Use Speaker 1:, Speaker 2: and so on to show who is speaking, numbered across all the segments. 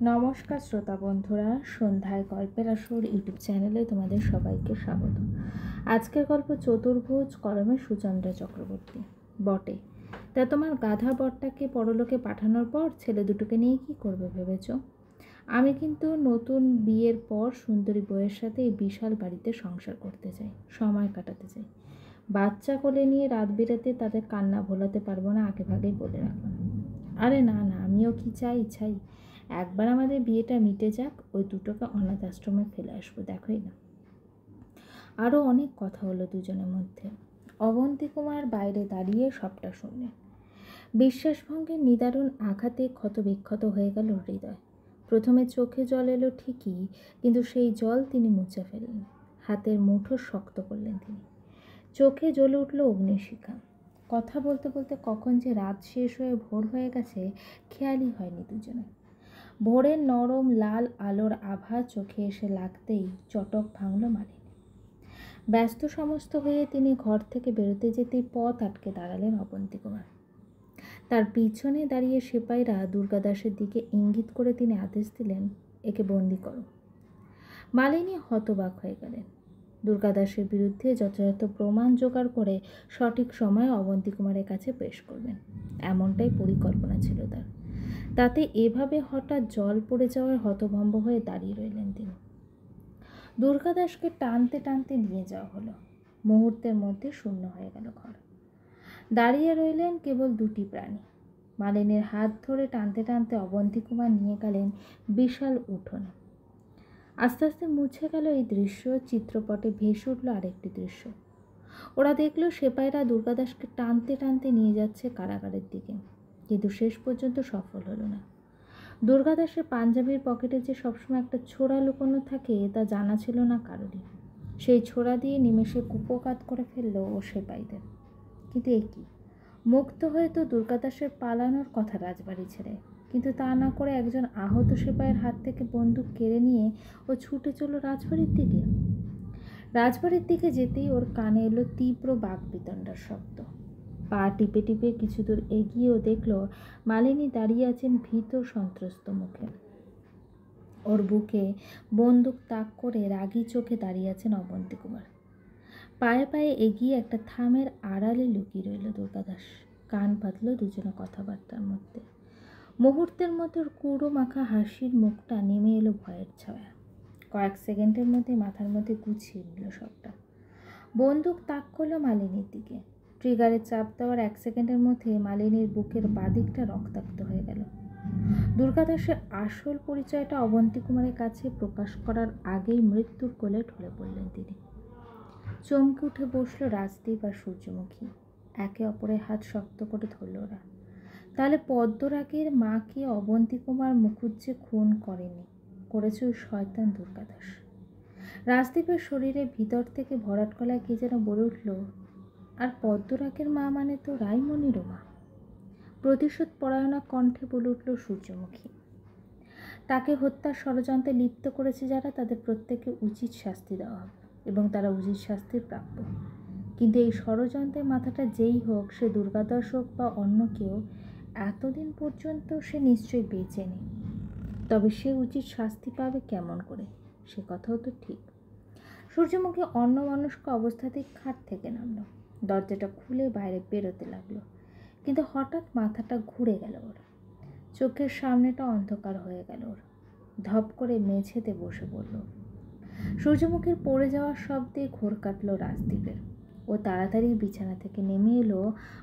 Speaker 1: নমস্কার শ্রোতা বন্ধুরা, সন্ধ্যায় গল্পের আসর ইউটিউব চ্যানেলে তোমাদের সবাইকে স্বাগত। আজকের গল্প চতুর্ভুজ কলমের সুচন্দ্রা চক্রবর্তী। বটে, তা তোমার গাধা বরটাকে পরলোকে পাঠানোর পর ছেলে দুটোকে নিয়ে কি করবে ভেবেছ? আমি কিন্তু নতুন বিয়ের পর সুন্দরী বউয়ের সাথে এই বিশাল বাড়িতে সংসার করতে চাই, সময় কাটাতে চাই। বাচ্চা কোলে নিয়ে রাত বিরাতে তাদের কান্না ভোলাতে পারবো না, আগে ভাগেই বলে রাখলাম। আরে না না, আমিও কি চাই একবার আমাদের বিয়েটা মিটে যাক, ওই দুটোকে অনাথ আশ্রমে ফেলে আসবো, দেখোই না। আরও অনেক কথা হলো দুজনের মধ্যে। অবন্তী কুমার বাইরে দাঁড়িয়ে সবটা শুনলেন। বিশ্বাসভঙ্গের নিদারুণ আঘাতে ক্ষতবিক্ষত হয়ে গেল হৃদয়। প্রথমে চোখে জল এলো ঠিকই, কিন্তু সেই জল তিনি মুছে ফেললেন। হাতের মুঠো শক্ত করলেন তিনি। চোখে জ্বলে উঠল অগ্নিশিখা। কথা বলতে বলতে কখন যে রাত শেষ হয়ে ভোর হয়ে গেছে খেয়ালই হয়নি দুজনে। ভোরের নরম লাল আলোর আভা চোখে এসে লাগতেই চটক ভাঙল মালিনী। ব্যস্ত সমস্ত হয়ে তিনি ঘর থেকে বেরোতে যেতেই পথ আটকে দাঁড়ালেন অবন্তী কুমার। তার পিছনে দাঁড়িয়ে সেপাইরা দুর্গাদাসের দিকে ইঙ্গিত করে তিনি আদেশ দিলেন, একে বন্দি করো। মালিনী হতবাক হয়ে গেলেন। দুর্গাদাসের বিরুদ্ধে যথাযথ প্রমাণ জোগাড় করে সঠিক সময়ে অবন্তী কুমারের কাছে পেশ করবেন, এমনটাই পরিকল্পনা ছিল তার। তাতে এভাবে হঠাৎ জল পড়ে যাওয়ার হতভম্ব হয়ে দাঁড়িয়ে রইলেন তিনি। দুর্গাদাসকে টানতে টানতে নিয়ে যাওয়া হলো। মুহূর্তের মধ্যে শূন্য হয়ে গেল ঘর। দাঁড়িয়ে রইলেন কেবল দুটি প্রাণী। মালিনীর হাত ধরে টানতে টানতে অবন্তী কুমার নিয়ে গেলেন বিশাল উঠোনে। আস্তে আস্তে মুছে গেল এই দৃশ্য, চিত্রপটে ভেসে উঠল আরেকটি দৃশ্য। ওরা দেখল সেপাইরা দুর্গাদাসকে টানতে টানতে নিয়ে যাচ্ছে কারাগারের দিকে, কিন্তু শেষ পর্যন্ত সফল হলো না। দুর্গাদাসের পাঞ্জাবির পকেটে যে সবসময় একটা ছোরা লুকোনো থাকে তা জানা ছিল না কারোরই। সেই ছোরা দিয়ে নিমেষে কুপোকাত করে ফেললো ও সেপাইদের। কিন্তু এ কি, মুক্ত হয়ে তো দুর্গাদাসের পালানোর কথা রাজবাড়ি ছেড়ে, কিন্তু তা না করে একজন আহত সেপাইয়ের হাত থেকে বন্দুক কেড়ে নিয়ে ও ছুটে চলল রাজবাড়ির দিকে। রাজবাড়ির দিকে যেতেই ওর কানে এলো তীব্র বাকবিতণ্ডার শব্দ। পা টিপে টিপে কিছু দূর এগিয়েও দেখল মালিনী দাঁড়িয়ে আছেন ভীত সন্ত্রস্ত মুখে। ওর বুকে বন্দুক তাক করে রাগী চোখে দাঁড়িয়ে আছেন অবন্তী কুমার। পায়ে পায়ে এগিয়ে একটা থামের আড়ালে লুকিয়ে রইল দুর্গাদাস। কান পাতল দুজনে কথাবার্তার মধ্যে। মুহূর্তের মধ্যে ওর কুড়ো মাখা হাসির মুখটা নেমে এলো ভয়ের ছায়া। কয়েক সেকেন্ডের মধ্যে মাথার মধ্যে গুছিয়ে নিল সবটা। বন্দুক তাক করলো মালিনীর দিকে। ট্রিগারে চাপ দেওয়ার 1 সেকেন্ডের মধ্যে মালিনীর বুকের বাদিকটা রক্তাক্ত হয়ে গেল। দুর্গাদাসের আসল পরিচয়টা অবন্তী কুমারের কাছে প্রকাশ করার আগেই মৃত্যুর কোলে ঢলে পড়লেন তিনি। চমকে উঠে বসল রাজদীপ আর সূর্যমুখী। একে অপরের হাত শক্ত করে ধরল ওরা। তাহলে পদ্মরাগের মাকে অবন্তী কুমার মুখুজ্জে খুন করেনি, করেছে ওই শয়তান দুর্গাদাস। রাজদীপের শরীরে ভিতর থেকে ভরাট গলায় কে যেন বলে উঠল, আর পদ্মরাগের মা মানে তো রাইমণিরও মা। প্রতিশোধ পরায়ণা কণ্ঠে বলে উঠল সূর্যমুখী, তাকে হত্যার ষড়যন্ত্রে লিপ্ত করেছে যারা, তাদের প্রত্যেকে উচিত শাস্তি দেওয়া হবে এবং তারা উচিত শাস্তির প্রাপ্য। কিন্তু এই ষড়যন্ত্রের মাথাটা যেই হোক, সে দুর্গাদাস হোক বা অন্য কেউ, এতদিন পর্যন্ত সে নিশ্চয়ই বেঁচে নেই। তবে সে উচিত শাস্তি পাবে কেমন করে, সে কথাও তো ঠিক। সূর্যমুখী অন্যমনস্ক অবস্থাতেই খাট থেকে নামলো। দরজাটা খুলে বাইরে বেরোতে লাগলো, কিন্তু হঠাৎ মাথাটা ঘুরে গেল ওর। চোখের সামনেটা অন্ধকার হয়ে গেল ওর। ধপ করে মেঝেতে বসে পড়ল। সূর্যমুখীর পড়ে যাওয়ার শব্দে ঘোর কাটল রাজদীপের। ও তাড়াতাড়ি বিছানা থেকে নেমে এলো।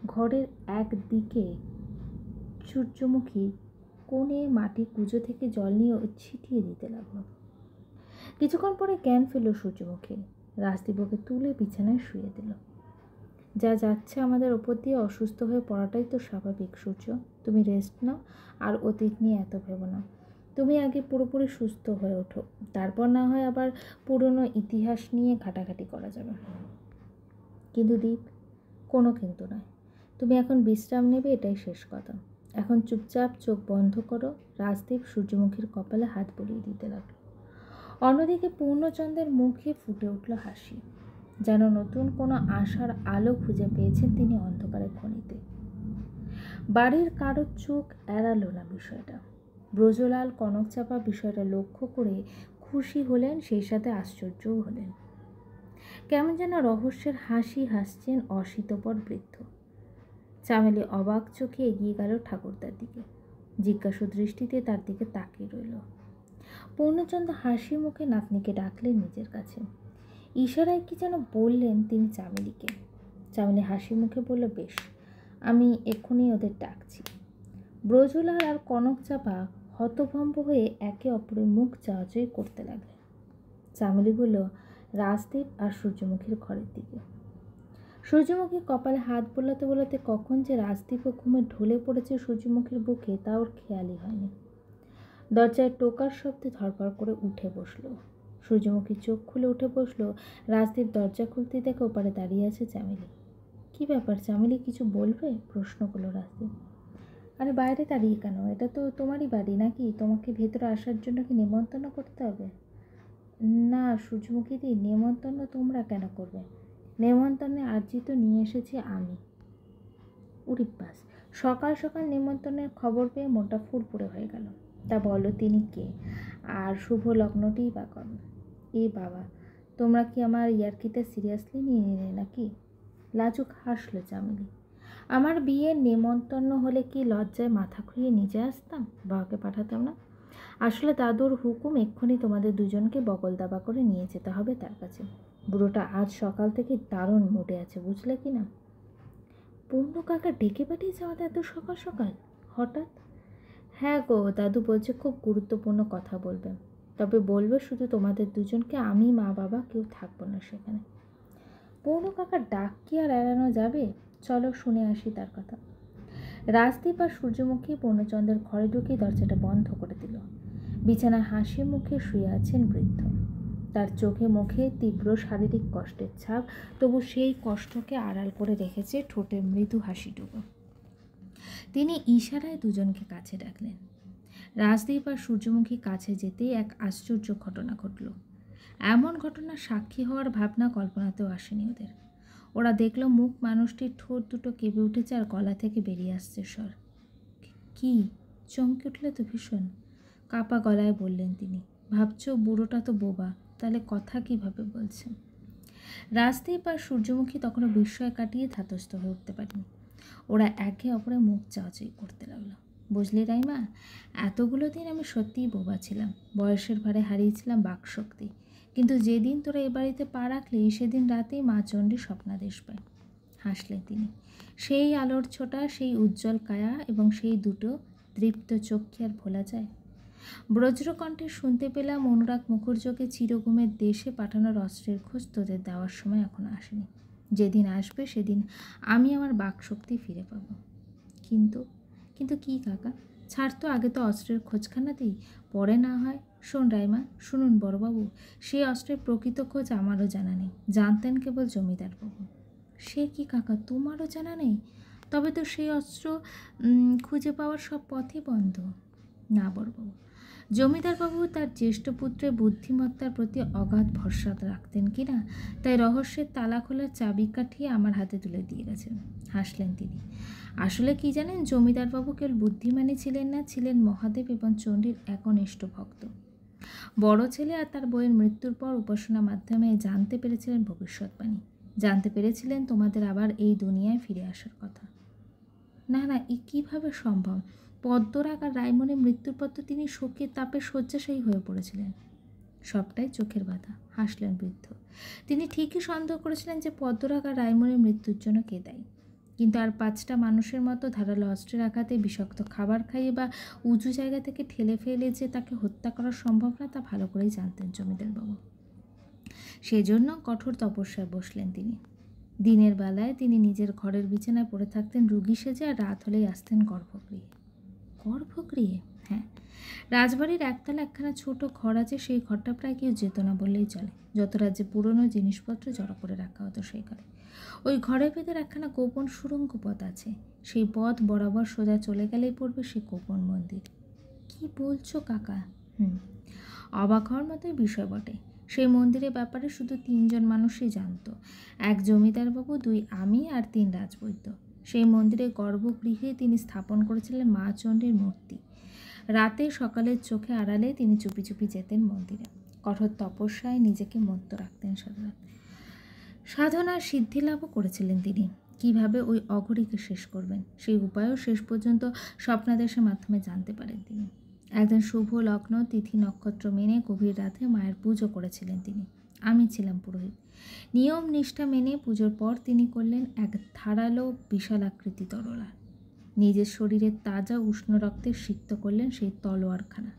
Speaker 1: ঘরের একদিকে সূর্যমুখী কোণে মাটির কুঁজো থেকে জল নিয়ে ছিটিয়ে দিতে লাগলো। কিছুক্ষণ পরে জ্ঞান ফেলল সূর্যমুখী। রাজদীপ ওকে তুলে বিছানায় শুয়ে দিল। যা যাচ্ছে আমাদের ওপর দিয়ে অসুস্থ হয়ে পড়াটাই তো স্বাভাবিক সূর্য, তুমি রেস্ট নাও আর অতীত নিয়ে এত ভেবো না। তুমি আগে পুরোপুরি সুস্থ হয়ে ওঠো, তারপর না হয় আবার পুরনো ইতিহাস নিয়ে ঘাটাঘাটি করা যাবে। কিন্তু দীপ, কোনো কিন্তু নয়, তুমি এখন বিশ্রাম নেবে, এটাই শেষ কথা। এখন চুপচাপ চোখ বন্ধ করো। রাজদীপ সূর্যমুখীর কপালে হাত বুলিয়ে দিতে লাগলো। অন্যদিকে পূর্ণচন্দ্রের মুখে ফুটে উঠল হাসি, যেন নতুন কোনো আশার আলো খুঁজে পেয়েছেন তিনি অন্ধকারের খনিতে। বাড়ির কারোর চোখ এড়ালো না বিষয়টা। ব্রজলাল কনকচাপা বিষয়টা লক্ষ্য করে খুশি হলেন, সেই সাথে আশ্চর্যও হলেন। কেমন যেন রহস্যের হাসি হাসছেন অশীতপর বৃদ্ধ। চামেলি অবাক চোখে এগিয়ে গেল ঠাকুরদার দিকে, জিজ্ঞাসু দৃষ্টিতে তার দিকে তাকিয়ে রইল। পূর্ণচন্দ্র হাসি মুখে নাতনিকে ডাকলেন নিজের কাছে। ইশারায় কি যেন বললেন তিনি চামেলিকে। চামেলি হাসি মুখে বলল, বেশ, আমি এক্ষুনি ওদের ডাকছি। ব্রজলাল আর কনকচাপা হতভম্ব হয়ে একে অপরের মুখ চাওয়াচাই করতে লাগলেন। চামেলি বলল, রাজদীপ আর সূর্যমুখীর ঘরের দিকে। সূর্যমুখী কপালে হাত বোলাতে বোলাতে কখন যে রাজদীপ ঘুমে ঢলে পড়েছে সূর্যমুখীর বুকে তা ওর খেয়ালই হয়নি। দরজায় টোকার শব্দে ধরপড় করে উঠে বসলো। সূর্যমুখী চোখ খুলে উঠে বসলো। রাজদীপ দরজা খুলতে দেখে ওপারে দাঁড়িয়ে আছে চামেলি। কি ব্যাপার চামেলি, কিছু বলবে? প্রশ্ন করলো রাজদীপ। আরে বাইরে দাঁড়িয়ে কেন? এটা তো তোমারই বাড়ি নাকি? তোমাকে ভেতরে আসার জন্য কি নেমন্তন্ন করতে হবে? না সূর্যমুখীদি, নেমন্তন্ন তোমরা কেন করবে? নেমন্তন্নে আর্জি তো নিয়ে এসেছি আমি। উরিব্বাস, সকাল সকাল নেমন্তন্নের খবর পেয়ে মনটা ফুরফুরে হয়ে গেল। তা বলো তিনি কে, আর শুভ লগ্নটিই বা কবে? এ বাবা, তোমরা কি আমার ইয়ার্কিতে সিরিয়াসলি নিয়ে নিলে নাকি? লাজুক হাসলো চামেলি। আমার বিয়ের নেমন্তন্ন হলে কি লজ্জায় মাথা খুঁড়িয়ে নিজে আসতাম, বাবাকে পাঠাতাম না? আসলে দাদুর হুকুম এক্ষুনি তোমাদের দুজনকে বগল দাবা করে নিয়ে যেতে হবে তার কাছে। বুড়োটা আজ সকাল থেকে দারুণ মুডে আছে, বুঝলে কি না? পূর্ণ কাকা ডেকে পাঠিয়েছে আমাদের এত সকাল সকাল হঠাৎ? হ্যাঁ গো, দাদু বলছে খুব গুরুত্বপূর্ণ কথা বলবে, তবে বলবে শুধু তোমাদের দুজনকে, আমি মা বাবা কেউ থাকবো না সেখানে। পূর্ণ কাকার ডাক কি আর এড়ানো যাবে? চলো শুনে আসি তার কথা। রাজদীপ আর সূর্যমুখী পূর্ণচন্দ্রের ঘরে ঢুকে দরজাটা বন্ধ করে দিল। বিছানায় হাসি মুখে শুয়ে আছেন বৃদ্ধ। তার চোখে মুখে তীব্র শারীরিক কষ্টের ছাপ, তবু সেই কষ্টকে আড়াল করে রেখেছে ঠোঁটে মৃদু হাসিটুকু। তিনি ইশারায় দুজনকে কাছে ডাকলেন। রাজদীপ আর সূর্যমুখী কাছে যেতেই এক আশ্চর্য ঘটনা ঘটল। এমন ঘটনার সাক্ষী হওয়ার ভাবনা কল্পনাতেও আসেনি ওদের। ওরা দেখল মুখ মানুষটির ঠোঁট দুটো কেঁপে উঠেছে আর গলা থেকে বেরিয়ে আসছে স্বর। কি? চমকে উঠলে তো ভীষণ। কাপা গলায় বললেন তিনি, ভাবছো বুড়োটা তো বোবা, তাহলে কথা কিভাবে বলছে? রাজদীপ আর সূর্যমুখী তখনও বিস্ময় কাটিয়ে ধাতস্থ হয়ে উঠতে পারেনি। ওরা একে অপরের মুখ চাওয়াচাই করতে লাগলো। বুঝলি রাইমা, এতগুলো দিন আমি সত্যিই বোবা ছিলাম, বয়সের ভারে হারিয়েছিলাম বাকশক্তি। কিন্তু যেদিন তোরা এ বাড়িতে পা রাখলি সেদিন রাতেই মা চণ্ডী স্বপ্নাদেশ পায়। হাসলেন তিনি। সেই আলোর ছোটা, সেই উজ্জ্বল কায়া এবং সেই দুটো তৃপ্ত চোখ কি আর ভোলা যায়? ব্রজ্রকণ্ঠে শুনতে পেলাম অনুরাগ মুখুর্জকে চিরঘুমের দেশে পাঠানোর অস্ত্রের খোঁজ তোদের দেওয়ার সময় এখনো আসেনি। যেদিন আসবে সেদিন আমি আমার বাকশক্তি ফিরে পাব। কিন্তু কিন্তু কি কাকা? ছাড় তো, আগে তো অস্ত্রের খোঁজখানা দিই, পরে না হয়। শোন রাইমা, শুনুন বড়বাবু, সেই অস্ত্রের প্রকৃত খোঁজ আমারও জানা নেই, জানতেন কেবল জমিদারবাবু। সে কি কাকা, তোমারও জানা নেই? তবে তো সেই অস্ত্র খুঁজে পাওয়ার সব পথই বন্ধ। না বড়বাবু, জমিদারবাবু তার জ্যেষ্ঠ পুত্রের বুদ্ধিমত্তার প্রতি অগাধ ভরসা রাখতেন কিনা, তাই রহস্যের তালা খোলার চাবিকাঠি আমার হাতে তুলে দিয়ে গেছেন। হাসলেন তিনি। আসলে কি জানেন, জমিদারবাবু কেবল বুদ্ধিমানই ছিলেন না, ছিলেন মহাদেব এবং চণ্ডীর একনিষ্ঠ ভক্ত। বড় ছেলে আর তার বইয়ের মৃত্যুর পর উপাসনার মাধ্যমে জানতে পেরেছিলেন ভবিষ্যৎবাণী, জানতে পেরেছিলেন তোমাদের আবার এই দুনিয়ায় ফিরে আসার কথা। না না, এ কীভাবে সম্ভব? পদ্মরাগ আর রায়মণির মৃত্যুর পর তো তিনি শোকের তাপে শয্যাশায়ী হয়ে পড়েছিলেন। সবটাই চোখের বাধা, হাসলেন বৃদ্ধ। তিনি ঠিকই সন্দেহ করেছিলেন যে পদ্মরাগ আর রায়মণির মৃত্যুর জন্য কে দায়ী, কিন্তু আর 5টা মানুষের মতো ধারালো অস্ত্রের আঘাতে, বিষাক্ত খাবার খাইয়ে বা উঁচু জায়গা থেকে ঠেলে ফেলে যে তাকে হত্যা করা সম্ভব না তা ভালো করেই জানতেন জমিদারবাবু। সেজন্য কঠোর তপস্যায় বসলেন তিনি। দিনের বেলায় তিনি নিজের ঘরের বিছানায় পড়ে থাকতেন রুগী সেজে, আর রাত হলেই আসতেন গর্ভগৃহে। গর্ভগৃহে? হ্যাঁ, রাজবাড়ির একতলা একখানা ছোট ঘর আছে, সেই ঘরটা প্রায় কেউ যেত না বললেই চলে। যত রাজ্যে পুরনো জিনিসপত্র জড়ো করে রাখা হতো সেই ঘরে। ওই ঘরের ভেতর একখানা গোপন সুড়ঙ্গ পথ আছে, সেই পথ বরাবর সোজা চলে গেলেই পড়বে সে গোপন মন্দির। কি বলছো কাকা? অবাক হওয়ার মতোই বিষয় বটে। সেই মন্দিরের ব্যাপারে শুধু 3জন মানুষই জানত, এক জমিদারবাবু, 2 আমি আর 3 রাজবৈদ্য। সেই মন্দিরের গর্ভগৃহে তিনি স্থাপন করেছিলেন মা চণ্ডীর মূর্তি। রাতে সকালের চোখে আড়ালে তিনি চুপি চুপি যেতেন মন্দিরে। কঠোর তপস্যায় নিজেকে মত্ত রাখতেন সারারাত। সাধনার সিদ্ধিলাভও করেছিলেন তিনি। কিভাবে ওই অঘরীকে শেষ করবেন সেই উপায়ও শেষ পর্যন্ত স্বপ্নাদেশের মাধ্যমে জানতে পারেন তিনি। একদিন শুভ লগ্ন তিথি নক্ষত্র মেনে গভীর রাতে মায়ের পুজো করেছিলেন তিনি। আমি ছিলাম পুরোহিত। নিয়ম নিষ্ঠা মেনে পুজোর পর তিনি করলেন এক ধারালো বিশালাকৃতি তরোয়ার। নিজের শরীরের তাজা উষ্ণ রক্তে সিক্ত করলেন সেই তলোয়ারখানা।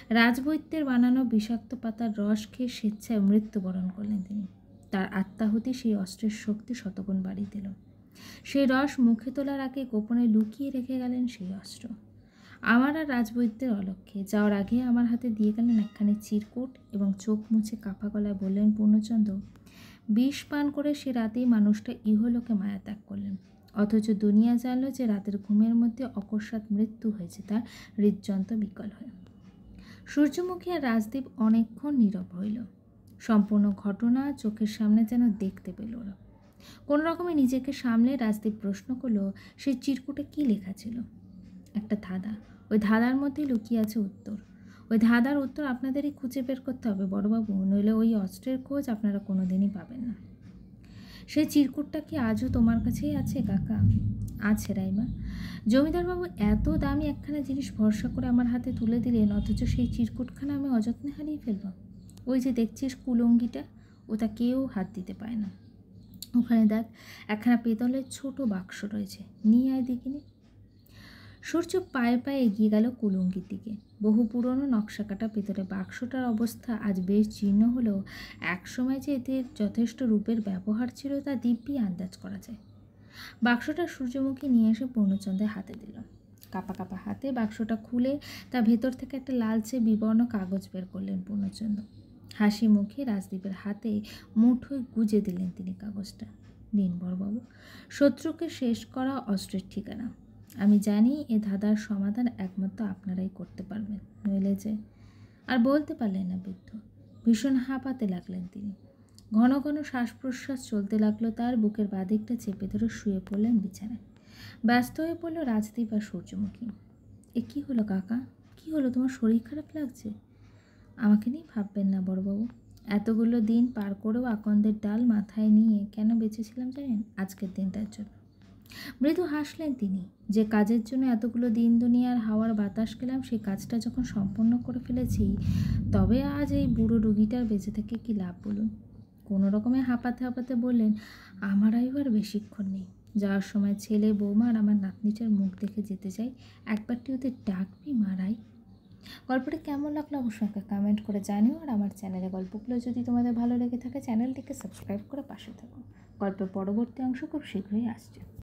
Speaker 1: রাজবৈদ্যের বানানো বিষাক্ত পাতার রস খেয়ে স্বেচ্ছায় মৃত্যুবরণ করলেন তিনি। তার আত্মাহুতি সেই অস্ত্রের শক্তি শতগুণ বাড়িয়ে দিল। সেই রস মুখে তোলার আগে গোপনে লুকিয়ে রেখে গেলেন সেই অস্ত্র। আমার আর রাজবৈদ্যের অলক্ষ্যে যাওয়ার আগে আমার হাতে দিয়ে গেলেন একখানি চিরকুট এবং চোখ মুছে কাঁপা গলায় বললেন, পূর্ণচন্দ্র, বিষ পান করে সে রাতেই মানুষটা ইহলোকে মায়া ত্যাগ করলেন। অথচ দুনিয়া জানল যে রাতের ঘুমের মধ্যে অকস্মাৎ মৃত্যু হয়েছে তার হৃদযন্ত্র বিকল হয়ে। সূর্যমুখী আর রাজদীপ অনেকক্ষণ নীরব হইল। সম্পূর্ণ ঘটনা চোখের সামনে যেন দেখতে পেল ওরা। কোনো রকমে নিজেকে সামলে রাজদীপ প্রশ্ন করল, সেই চিরকুটে কী লেখা ছিল? একটা ধাঁধা। ওই ধাঁধার মধ্যে লুকিয়ে আছে উত্তর। ওই ধাঁধার উত্তর আপনাদেরই খুঁজে বের করতে হবে বড়বাবু, নইলে ওই অস্ত্রের খোঁজ আপনারা কোনো দিনই পাবেন না। সেই চিরকুটটা কি আজও তোমার কাছেই আছে কাকা? আছে রাইমা। জমিদারবাবু এত দামি একখানা জিনিস ভরসা করে আমার হাতে তুলে দিলেন, অথচ সেই চিরকুটখানা আমি অযত্নে হারিয়ে ফেলব। ওই যে দেখছিস কুলঙ্গিটা, ওটা কেউ হাত দিতে পায় না। ওখানে দেখ একখানা পেতলের ছোট বাক্স রয়েছে, নিয়ে আয় দেখিনি। সূর্য পায়ে পায়ে এগিয়ে গেল কুলঙ্গির দিকে। বহু পুরনো নকশা কাটা পেতলের বাক্সটার অবস্থা আজ বেশ জীর্ণ হলেও একসময় যে এদের যথেষ্ট রূপের ব্যবহার ছিল তা দিব্যি আন্দাজ করা যায়। বাক্সটা সূর্যমুখী নিয়ে এসে পূর্ণচন্দ্রের হাতে দিল। কাপা কাপা হাতে বাক্সটা খুলে তার ভেতর থেকে একটা লালচে বিবর্ণ কাগজ বের করলেন পূর্ণচন্দ্র। হাসি মুখে রাজদীপের হাতে মুঠোয় গুজে দিলেন তিনি কাগজটা। নিন বড়বাবু, শত্রুকে শেষ করা অস্ত্রের ঠিকানা। আমি জানি এ ধাঁধার সমাধান একমাত্র আপনারাই করতে পারবেন, নইলে যে। আর বলতে পারলেন না বৃদ্ধ। ভীষণ হাঁপাতে লাগলেন তিনি। ঘন ঘন শ্বাস প্রশ্বাস চলতে লাগলো তার। বুকের বাদিকটা চেপে ধরে শুয়ে পড়লেন বিছানায়। ব্যস্ত হয়ে পড়ল রাজদীপ আর সূর্যমুখী। এ কী হলো কাকা? কী হলো, তোমার শরীর খারাপ লাগছে? আমাকে নিয়ে ভাববেন না বড়বাবু। এতগুলো দিন পার করেও আকন্দের ডাল মাথায় নিয়ে কেন বেঁচেছিলাম জানেন? আজকের দিনটার জন্য। মৃদু হাসলেন তিনি। যে কাজের জন্য এতগুলো দিন দুনিয়ার হাওয়ার বাতাস গেলাম, সেই কাজটা যখন সম্পন্ন করে ফেলেছি, তবে আজ এই বুড়ো রুগীটার বেঁচে থেকে কী লাভ বলুন? কোনো রকমে হাঁপাতে হাঁপাতে বললেন, আমার আয়ু আর বেশিক্ষণ নেই। যাওয়ার সময় ছেলে বৌমা আর আমার নাতনিটার মুখ দেখে যেতে চাই। একবারটি ওদের ডাকবি মারাই। গল্পটা কেমন লাগলো অবশ্যই কমেন্ট করে জানিও। আর আমার চ্যানেলে গল্পগুলো যদি তোমাদের ভালো লেগে থাকে চ্যানেলটিকে সাবস্ক্রাইব করে পাশে থাকো। গল্পের পরবর্তী অংশ খুব শীঘ্রই আসছে।